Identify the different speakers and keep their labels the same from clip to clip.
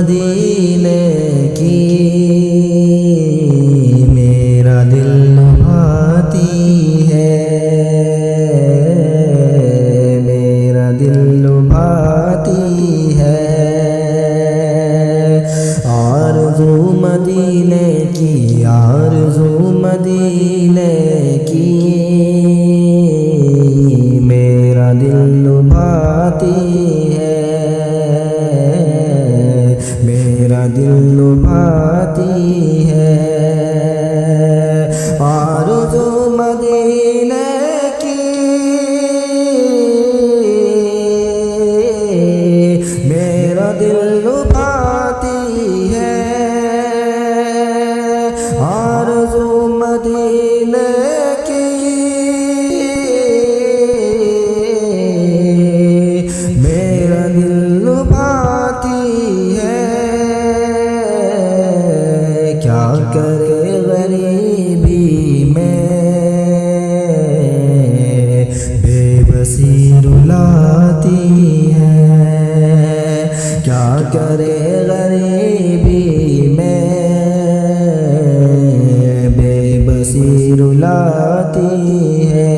Speaker 1: मदीने की मेरा दिल लुभाती है, मेरा दिल लुभाती है। आरज़ू मदीने की, आरज़ू मदीने की मेरा दिल लुभाती है, मेरा दिल लुभाती है। आरज़ू मदीने की मेरा दिल लुभाती है, आरज़ू मदीने की मेरा दिल लुभाती है। क्या करे गरीबी में बेबसी रुलाती है, क्या करे गरीबी में बेबसी रुलाती है,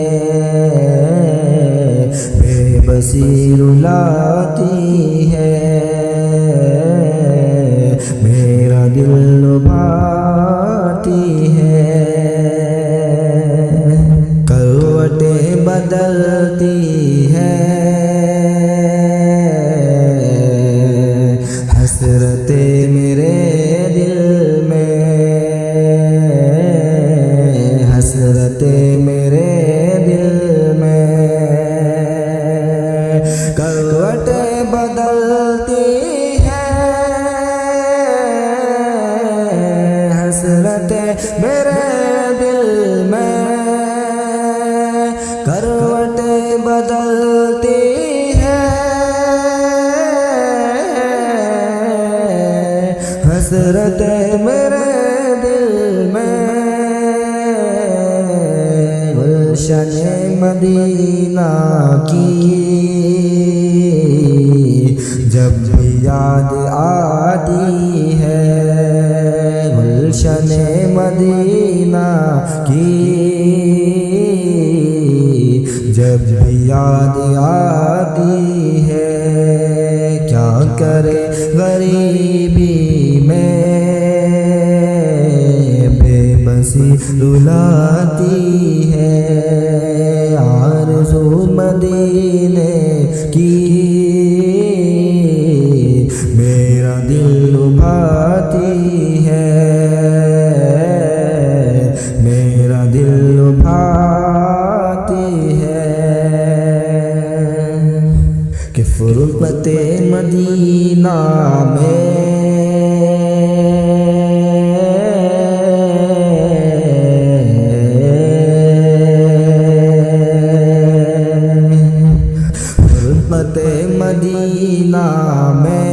Speaker 1: बेबसी रुलाती है। मेरा दिल लुभाती है। करवटें बदलती है, हसरतें मेरे दिल में, हसरतें मेरे दिल में। करवटें बदलती है, हसरतें मेरे दिल में। करवटें बदलती है, हसरतें मेरे दिल में। गुलशन मदीना की जब भी याद आती है, गुलशन मदीना की जब भी याद आती है। क्या करे गरीबी में बेबसी रुलाती है, आरज़ू मदीने की मेरा दिल लुभाती है, मेरा दिल लुभाती है। कि फ़ुरक़ते मदीना में मदीना में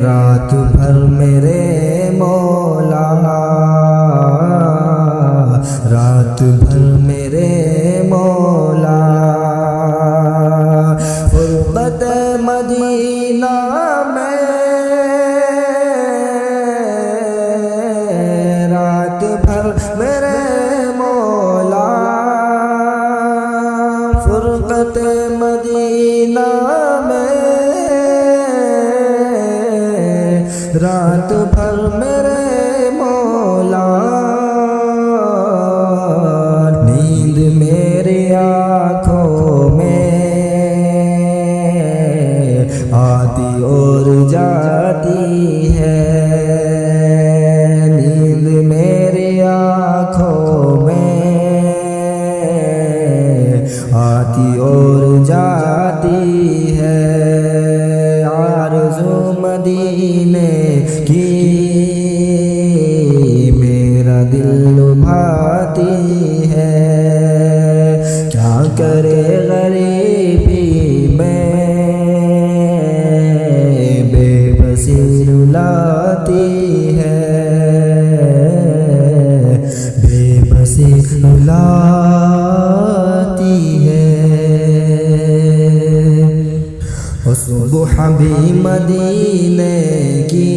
Speaker 1: रात भर मेरे मौला, रात भर मेरे मौला। फ़ुरक़त मदीना में रात भर मेरे मौला। फ़ुरक़त मदीना में रात भर मेरे मौला। नींद मेरी आँखों में आती और जाती है, नींद मेरी आँखों में आती और जाती है। आरज़ू मदीने की सुबह भी मदीने की,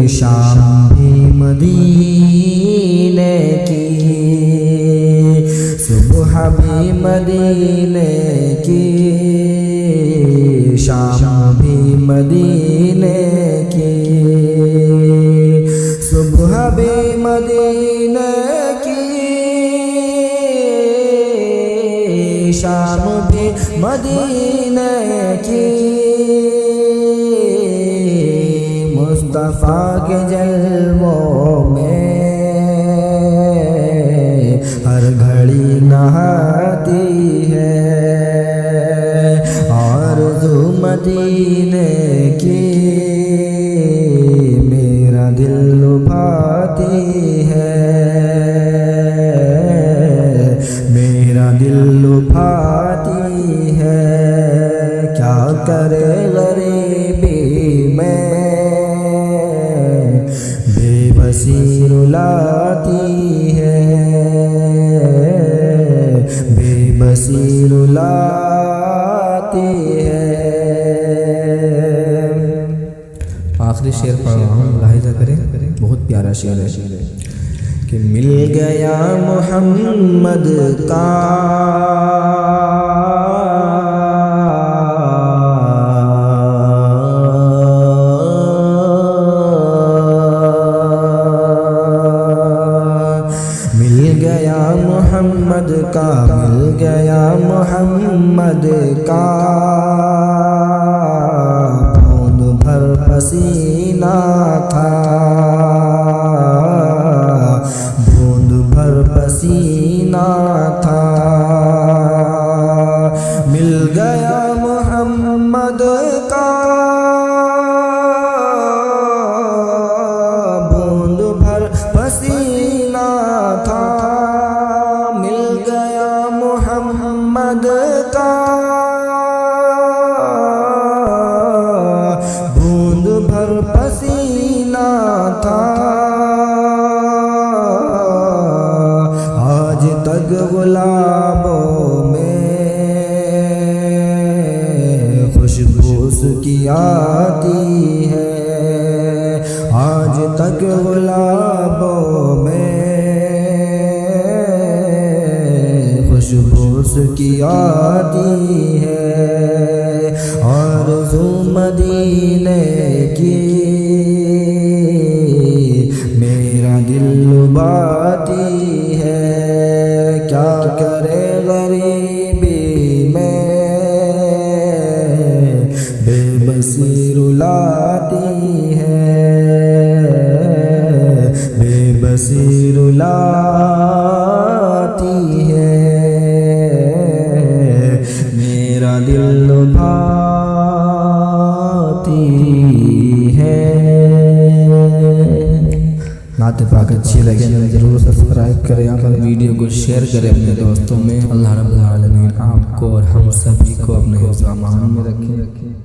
Speaker 1: शाम भी मदीने की, सुबह भी मदीने की, शाम भी मदीने की, सुबह भी मदीने की, शाम भी मदीने की, मुस्तफ़ा के जलवों में हर घड़ी नहाती है, आरज़ू मदीने की मेरा दिल लुभाती है, मेरा दिल लुभाती है। क्या करे गरीबी में बेबसी रुलाती है, बेबसी रुलाती है। आखिरी शेर पढ़ रहा हूँ, मुलाहिज़ा करें, बहुत प्यारा शेर है कि मिल गया मोहम्मद का मोहम्मद का, मिल गया मोहम्मद का, बूंद भर पसीना था, बूंद भर पसीना था, मिल गया मोहम्मद का, बूंद भर पसीना था, मोहम्मद का बूंद भर पसीना था, आज तक गुलाबों में खुशबू उसकी आती है, आज तक गुलाबों में खुशबू उसकी आती है, आरज़ू मदीने की मेरा दिल लुभाती है। क्या करे गरीबी में बेबसी रुलाती है, बेबसी रुलाती है, मेरा दिल लुभाती है। नात पाक अच्छी लगे ज़रूर सब्सक्राइब करें, आप वीडियो को शेयर करें अपने दोस्तों में। अल्लाह रब्बुल आलमीन आपको और हम सभी को अपने हिफ्ज़-ओ-अमान में रखें।